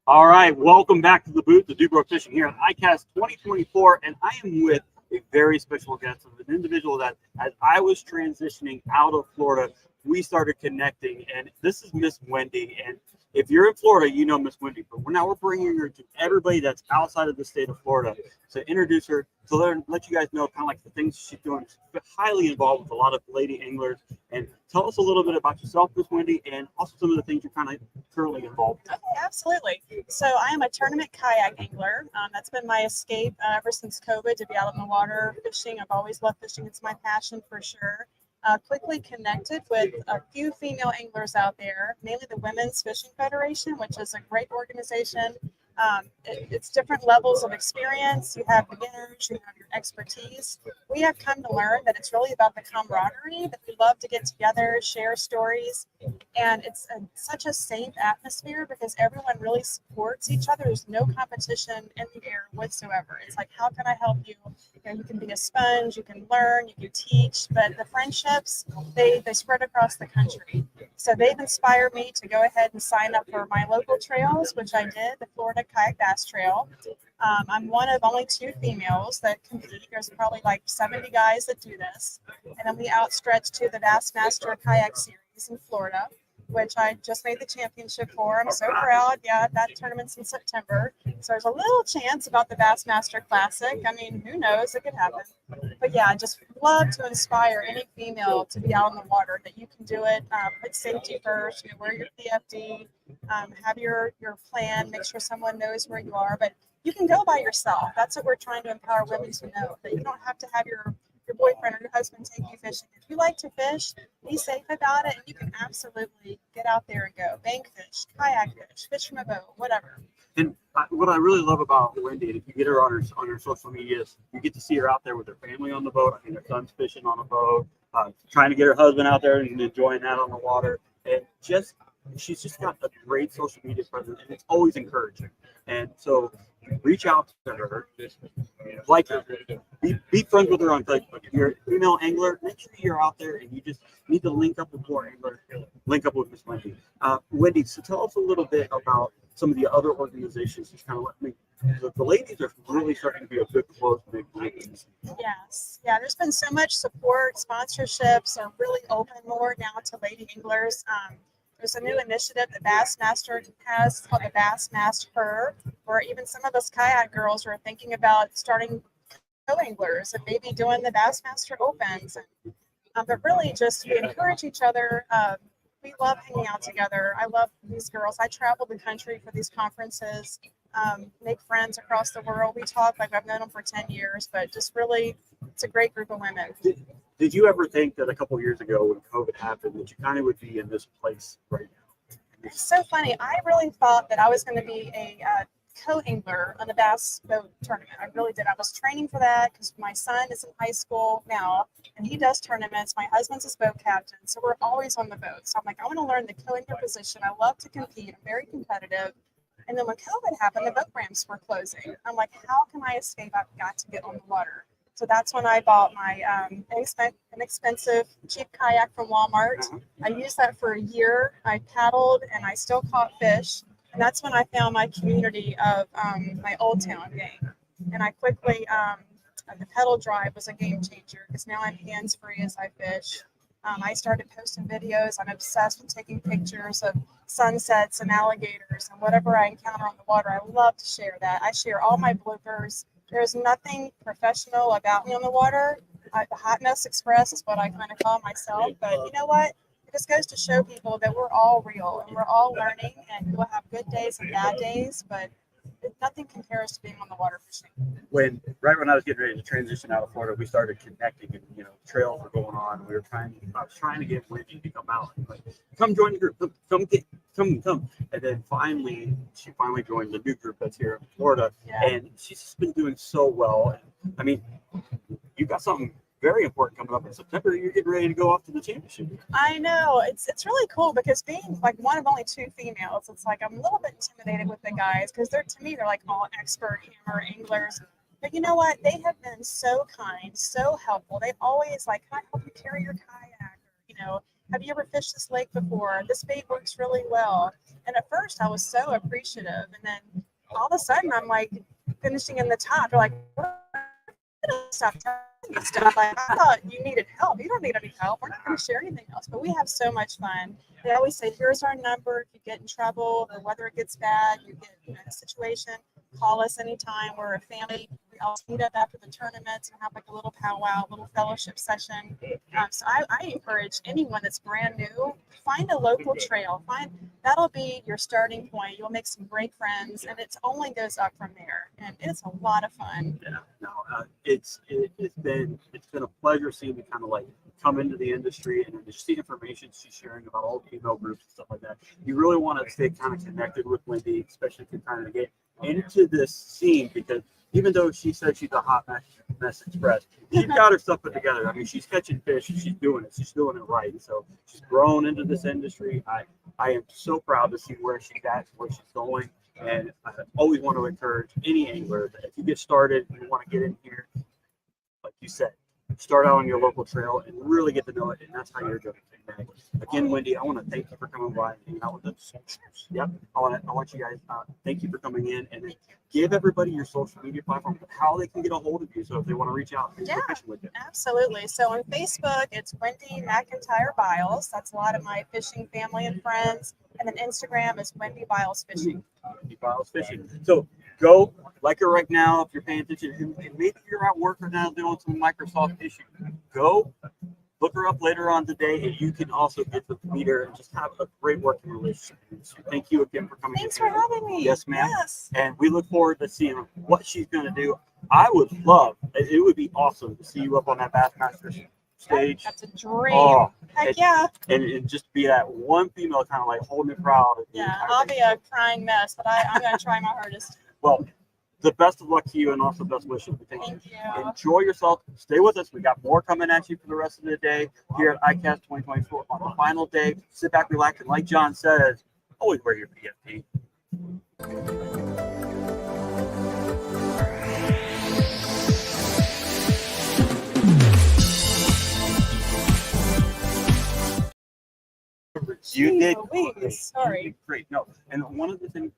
All right, welcome back to the booth, the Dubrow Fishing here at ICast 2024, and I am with a very special guest of an individual that, as I was transitioning out of Florida, we started connecting, and this is Miss Wendy. And if you're in Florida, you know Miss Wendy, but we're bringing her to everybody that's outside of the state of Florida to introduce her, to let you guys know kind of like the things she's doing. She's highly involved with a lot of lady anglers. And tell us a little bit about yourself, Miss Wendy, and also some of the things you're kind of currently involved in. Okay, absolutely. So I am a tournament kayak angler. That's been my escape ever since COVID, to be out in the water fishing. I've always loved fishing. It's my passion for sure. Quickly connected with a few female anglers out there, mainly the Women's Fishing Federation, which is a great organization. It's different levels of experience. You have beginners, you have your expertise. We have come to learn that it's really about the camaraderie, that we love to get together, share stories, and it's such a safe atmosphere because everyone really supports each other. There's no competition in the air whatsoever. It's like, how can I help you? You can be a sponge, you can learn, you can teach, but the friendships, they spread across the country. So they've inspired me to go ahead and sign up for my local trails, which I did, the Florida Kayak Bass Trail. I'm one of only 2 females that compete. There's probably like 70 guys that do this. And then we outstretch to the Bassmaster Kayak Series in Florida, which I just made the championship for. I'm so proud. Yeah, that tournament's in September. So there's a little chance about the Bassmaster Classic. I mean, who knows? It could happen. But yeah, I just love to inspire any female to be out on the water, that you can do it. Put safety first, wear your PFD, have your plan, make sure someone knows where you are. But you can go by yourself. That's what we're trying to empower women to know, that you don't have to have your boyfriend or your husband take you fishing. If you like to fish, be safe about it, and you can absolutely get out there and go bank fish, kayak fish from a boat, whatever. And what I really love about Wendy, and if you get her on her social media, you get to see her out there with her family on the boat. I mean, her son's fishing on a boat, trying to get her husband out there and enjoying that on the water. And she's just got a great social media presence, and it's always encouraging. And so reach out to her, like her, be friends with her on Facebook. If you're a female angler, make sure you're out there and you just need to link up with more anglers, link up with Miss Wendy. Wendy, so tell us a little bit about some of the other organizations. Just kind of let me. The ladies are really starting to be a good close big ladies. Yes, yeah. There's been so much support. Sponsorships are really open more now to lady anglers. There's a new initiative that Bassmaster has called the Bassmaster, where even some of us kayak girls are thinking about starting co-anglers and maybe doing the Bassmaster Opens. But really, just we encourage each other. We love hanging out together. I love these girls. I travel the country for these conferences, make friends across the world. We talk like I've known them for 10 years, but just really, it's a great group of women. Did you ever think that a couple of years ago when COVID happened that you kind of would be in this place right now? It's so funny. I really thought that I was going to be a co-angler on the bass boat tournament. I really did. I was training for that because my son is in high school now and he does tournaments. My husband's his boat captain, so we're always on the boat. So I'm like, I want to learn the co-angler position. I love to compete. I'm very competitive. And then when COVID happened, the boat ramps were closing. I'm like, how can I escape? I've got to get on the water. So that's when I bought my inexpensive, cheap kayak from Walmart. I used that for a year. I paddled and I still caught fish. And that's when I found my community of my Old Town gang. And I quickly, the pedal drive was a game changer because now I'm hands-free as I fish. I started posting videos. I'm obsessed with taking pictures of sunsets and alligators and whatever I encounter on the water. I love to share that. I share all my bloopers. There's nothing professional about me on the water. The Hot Mess Express is what I kind of call myself. But you know what? It just goes to show people that we're all real and we're all learning, and we'll have good days and bad days, but nothing compares to being on the water fishing. Right when I was getting ready to transition out of Florida, we started connecting, and trails were going on. I was trying to get Wendy to come out, like, come join the group, come. And then she finally joined the new group that's here in Florida, and she's just been doing so well. And I mean, you got something very important coming up in September. You're getting ready to go off to the championship. I know. It's really cool because being like one of only 2 females, it's like I'm a little bit intimidated with the guys because they're like all expert hammer anglers. But you know what? They have been so kind, so helpful. They always like, can I help you carry your kayak? have you ever fished this lake before? This bait works really well. And at first I was so appreciative. And then all of a sudden I'm like finishing in the top. They're like, what? Stop telling me stuff. Like, I thought you needed help. You don't need any help. We're not going to share anything else. But we have so much fun. They always say, here's our number. If you get in trouble, the weather gets bad, you get in a situation, call us anytime. We're a family. We all meet up after the tournaments and have like a little powwow, a little fellowship session. So I encourage anyone that's brand new, find a local trail. That'll be your starting point. You'll make some great friends, and it only goes up from there. And it's a lot of fun. Yeah, no, it's been a pleasure seeing you kind of like come into the industry and just the information she's sharing about all the female groups and stuff like that. You really want to stay kind of connected with Wendy, especially if you're trying to get into this scene, because even though she said she's a hot mess express, she's got her stuff put together. I mean, she's catching fish and she's doing it. She's doing it right. And so she's grown into this industry. I am so proud to see where she's at, where she's going. And I always want to encourage any angler that if you get started and you want to get in here, like you said, start out on your local trail and really get to know it. And that's how you're doing it. Again, Wendy, I want to thank you for coming by and hanging out with us. Yep. I want you guys, thank you for coming in, and give everybody your social media platform, how they can get a hold of you. So if they want to reach out and fishing with you. Absolutely. So on Facebook, it's Wendy McIntyre Biles. That's a lot of my fishing family and friends. And then Instagram is Wendy Biles Fishing. Wendy Biles Fishing. So go like her right now if you're paying attention. And maybe you're at work right now doing some Microsoft fishing. Go look her up later on today, and you can also get to meet her and just have a great working relationship. So thank you again for coming. Thanks for having me. Yes, ma'am. Yes. And we look forward to seeing what she's going to do. I would love, it would be awesome to see you up on that Bassmaster stage. That's a dream. Oh, Heck yeah. And just be that one female kind of like holding it proud. Yeah, I'll be a crying mess, but I'm going to try my hardest. Well, the best of luck to you, and also best wishes. Thank you. Enjoy yourself. Stay with us. We got more coming at you for the rest of the day here at ICast 2024 on the final day. Sit back, relax, and like John says, always wear your PFP. You did. Sorry. Great. No, and one of the things.